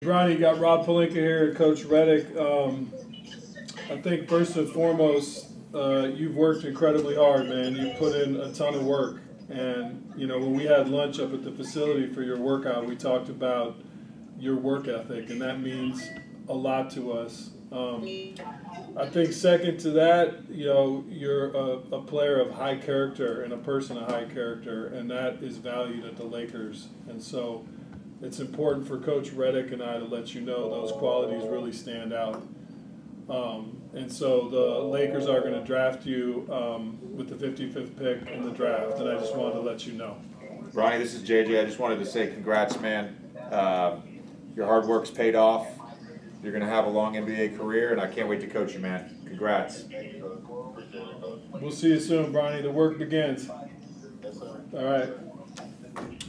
Bronny, you got Rob Pelinka here, Coach Reddick. I think first and foremost, you've worked incredibly hard, man. You've put in a ton of work. And, you know, when we had lunch up at the facility for your workout, we talked about your work ethic, and that means a lot to us. I think second to that, you know, you're a player of high character and a person of high character, and that is valued at the Lakers. And so it's important for Coach Reddick and I to let you know those qualities really stand out. And so the Lakers are going to draft you with the 55th pick in the draft, and I just wanted to let you know. Bronny, this is JJ. I just wanted to say congrats, man. Your hard work's paid off. You're going to have a long NBA career, and I can't wait to coach you, man. Congrats. We'll see you soon, Bronny. The work begins. All right.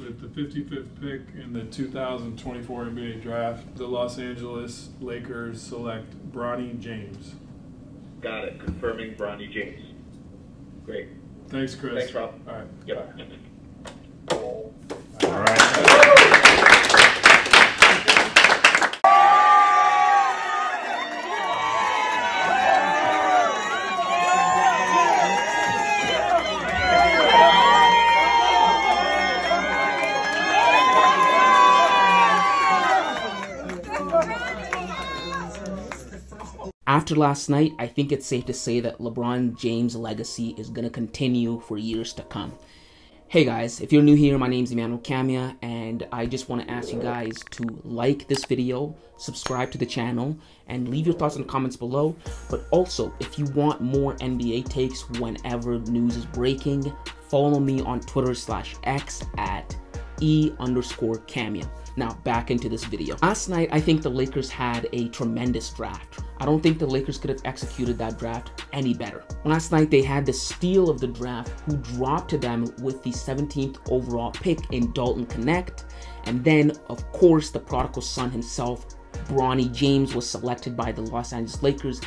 With the 55th pick in the 2024 NBA draft, the Los Angeles Lakers select Bronny James. Got it. Confirming Bronny James. Great. Thanks, Chris. Thanks, Rob. All right. Goodbye. All right. After last night, I think it's safe to say that LeBron James' legacy is going to continue for years to come. Hey guys, if you're new here, my name's Emmanuel Camia, and I just want to ask you guys to like this video, subscribe to the channel, and leave your thoughts in the comments below. But also, if you want more NBA takes whenever news is breaking, follow me on Twitter/X at @E_Camia. Now back into this video. Last night, I think the Lakers had a tremendous draft. I don't think the Lakers could have executed that draft any better. Last night, they had the steal of the draft who dropped to them with the 17th overall pick in Dalton Knect. And then, of course, the prodigal son himself, Bronny James, was selected by the Los Angeles Lakers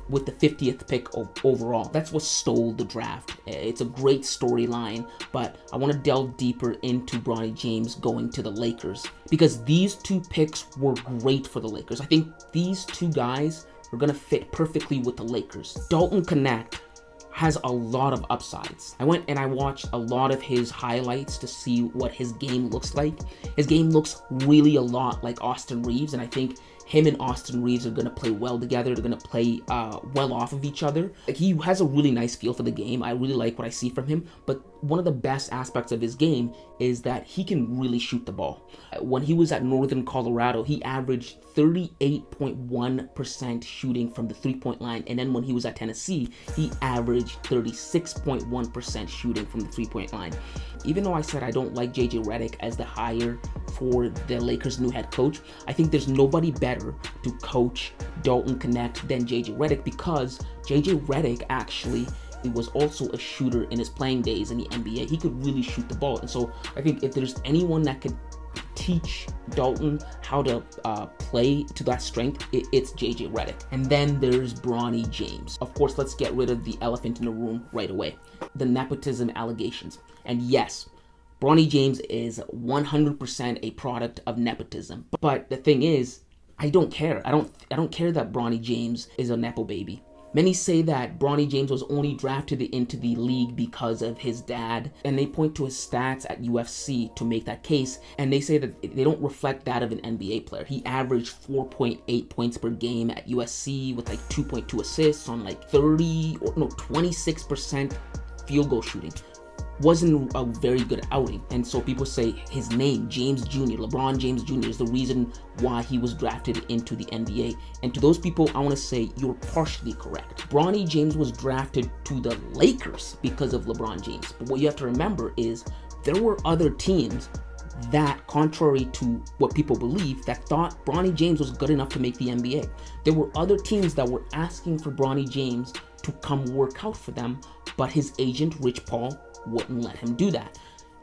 with the 50th pick overall. That's what stole the draft. It's a great storyline, but I want to delve deeper into Bronny James going to the Lakers because these two picks were great for the Lakers. I think these two guys are going to fit perfectly with the Lakers. Dalton Knect has a lot of upsides. I went and I watched a lot of his highlights to see what his game looks like. His game looks really a lot like Austin Reeves, and I think him and Austin Reeves are going to play well together. They're going to play well off of each other. He has a really nice feel for the game. I really like what I see from him, but one of the best aspects of his game is that he can really shoot the ball. When he was at Northern Colorado, he averaged 38.1% shooting from the three-point line, and then when he was at Tennessee, he averaged 36.1% shooting from the three-point line. Even though I said I don't like JJ Reddick as the hire for the Lakers' new head coach, I think there's nobody better to coach Dalton Knect than JJ Reddick because JJ Reddick actually was also a shooter in his playing days in the NBA. He could really shoot the ball, and so I think if there's anyone that could teach Dalton how to play to that strength, it's JJ Reddick. And then there's Bronny James. Of course, let's get rid of the elephant in the room right away, the nepotism allegations. And yes, Bronny James is 100% a product of nepotism. But the thing is, I don't care. I don't care that Bronny James is a nepo baby. Many say that Bronny James was only drafted into the league because of his dad, and they point to his stats at UFC to make that case, and they say that they don't reflect that of an NBA player. He averaged 4.8 points per game at USC with like 2.2 assists on like 26% field goal shooting. Wasn't a very good outing, and so people say his name, James Jr., LeBron James Jr., is the reason why he was drafted into the NBA. And to those people, I want to say you're partially correct. Bronny James was drafted to the Lakers because of LeBron James, but what you have to remember is there were other teams that, contrary to what people believe, that thought Bronny James was good enough to make the NBA. There were other teams that were asking for Bronny James to come work out for them, but his agent, Rich Paul, wouldn't let him do that.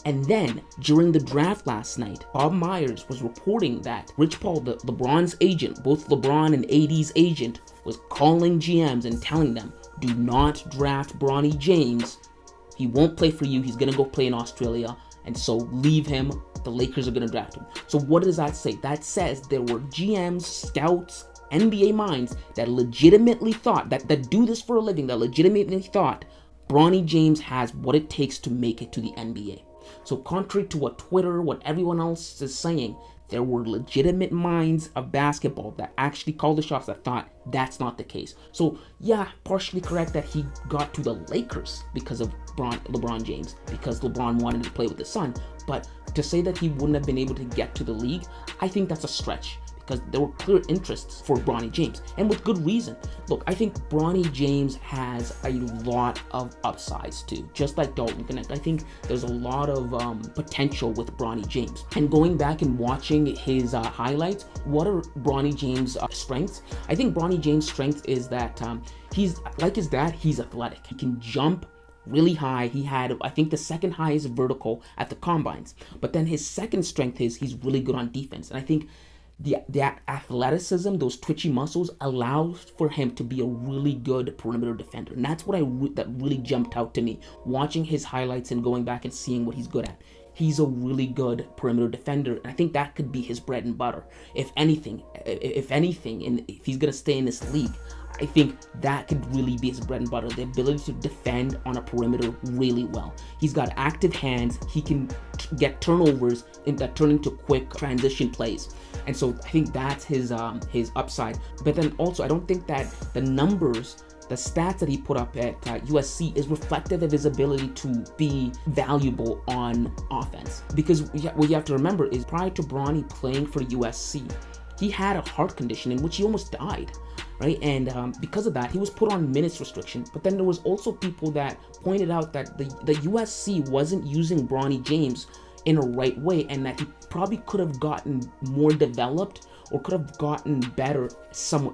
And then, during the draft last night, Bob Myers was reporting that Rich Paul, LeBron's agent, both LeBron and AD's agent, was calling GMs and telling them, do not draft Bronny James. He won't play for you. He's going to go play in Australia. and so leave him. The Lakers are going to draft him. So what does that say? That says there were GMs, scouts, NBA minds that legitimately thought, that do this for a living, that legitimately thought Bronny James has what it takes to make it to the NBA. So contrary to what Twitter, what everyone else is saying, there were legitimate minds of basketball that actually called the shots that thought that's not the case. So yeah, partially correct that he got to the Lakers because of LeBron James, because LeBron wanted to play with his son. But to say that he wouldn't have been able to get to the league, I think that's a stretch, because there were clear interests for Bronny James, and with good reason. Look, I think Bronny James has a lot of upsides too. Just like Dalton Knect, I think there's a lot of potential with Bronny James. And going back and watching his highlights, what are Bronny James' strengths? I think Bronny James' strength is that he's, like his dad, he's athletic. He can jump really high. He had, I think, the second highest vertical at the combines. But then his second strength is he's really good on defense. And I think that athleticism, those twitchy muscles, allows for him to be a really good perimeter defender. And that's what that really jumped out to me, watching his highlights and going back and seeing what he's good at. He's a really good perimeter defender, and I think that could be his bread and butter. If anything, and if he's gonna stay in this league, I think that could really be his bread and butter, the ability to defend on a perimeter really well. He's got active hands. He can get turnovers that turn into quick transition plays. And so I think that's his upside. But then also, I don't think that the numbers, the stats that he put up at USC is reflective of his ability to be valuable on offense. Because what you have to remember is, prior to Bronny playing for USC, he had a heart condition in which he almost died, right? And because of that, he was put on minutes restriction. But then there was also people that pointed out that the USC wasn't using Bronny James in a right way, and that he probably could have gotten more developed or could have gotten better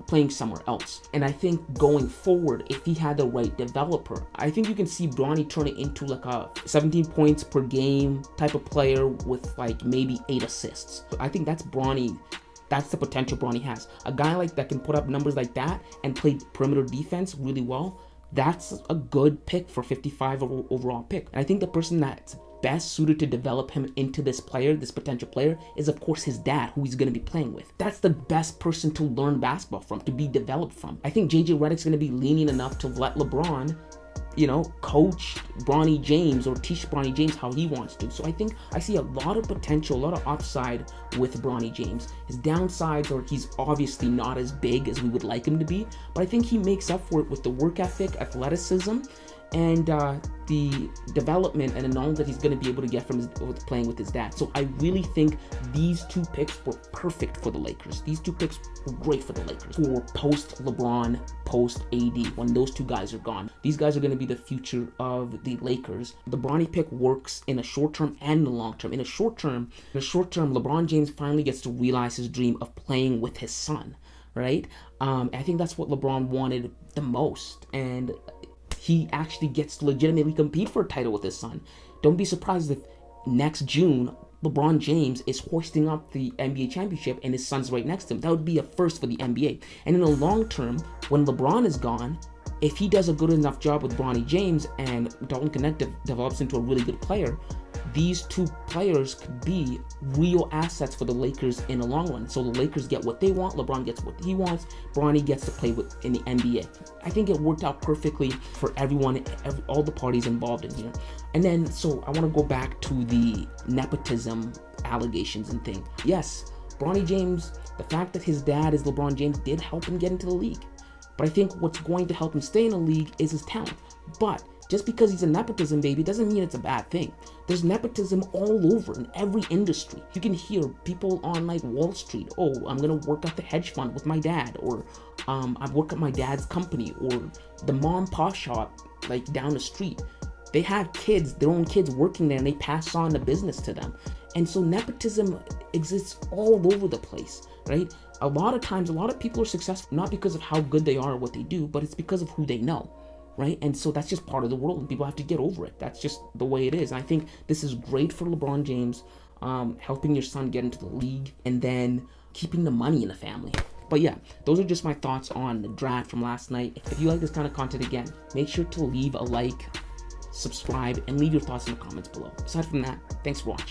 playing somewhere else. And I think going forward, if he had the right developer, I think you can see Bronny turning into like a 17 points per game type of player with like maybe 8 assists. So I think that's Bronny. That's the potential Bronny has. A guy like that can put up numbers like that and play perimeter defense really well. That's a good pick for 55 overall pick. And I think the person that's best suited to develop him into this player, this potential player, is of course his dad, who he's going to be playing with. That's the best person to learn basketball from, to be developed from. I think JJ Redick's going to be lenient enough to let LeBron, you know, coach Bronny James or teach Bronny James how he wants to. So I think I see a lot of potential, a lot of upside with Bronny James. His downsides are he's obviously not as big as we would like him to be, but I think he makes up for it with the work ethic, athleticism, and the development and the knowledge that he's going to be able to get from playing with his dad. So I really think these two picks were perfect for the Lakers. These two picks were great for the Lakers for post-LeBron, post-AD, when those two guys are gone. These guys are going to be the future of the Lakers. The Bronny pick works in a short term and the long term. In a short term, LeBron James finally gets to realize his dream of playing with his son, right? I think that's what LeBron wanted the most, and he actually gets to legitimately compete for a title with his son. Don't be surprised if next June, LeBron James is hoisting up the NBA championship and his son's right next to him. That would be a first for the NBA. And in the long term, when LeBron is gone, if he does a good enough job with Bronny James and Dalton Knect develops into a really good player, these two players could be real assets for the Lakers in the long run. So the Lakers get what they want, LeBron gets what he wants, Bronny gets to play in the NBA. I think it worked out perfectly for everyone, all the parties involved in here. And then, so I want to go back to the nepotism allegations and thing. Yes, Bronny James, the fact that his dad is LeBron James did help him get into the league. But I think what's going to help him stay in the league is his talent. But just because he's a nepotism baby doesn't mean it's a bad thing. There's nepotism all over in every industry. You can hear people on like Wall Street, oh, I'm gonna work at the hedge fund with my dad, or I work at my dad's company, or the mom pop shop like down the street. They have kids, their own kids working there, and they pass on the business to them. And so nepotism exists all over the place, right? A lot of times, a lot of people are successful not because of how good they are at what they do, but it's because of who they know, right? And so that's just part of the world, and people have to get over it. That's just the way it is. And I think this is great for LeBron James, helping your son get into the league, and then keeping the money in the family. But yeah, those are just my thoughts on the draft from last night. If you like this kind of content, again, make sure to leave a like, subscribe, and leave your thoughts in the comments below. Aside from that, thanks for watching.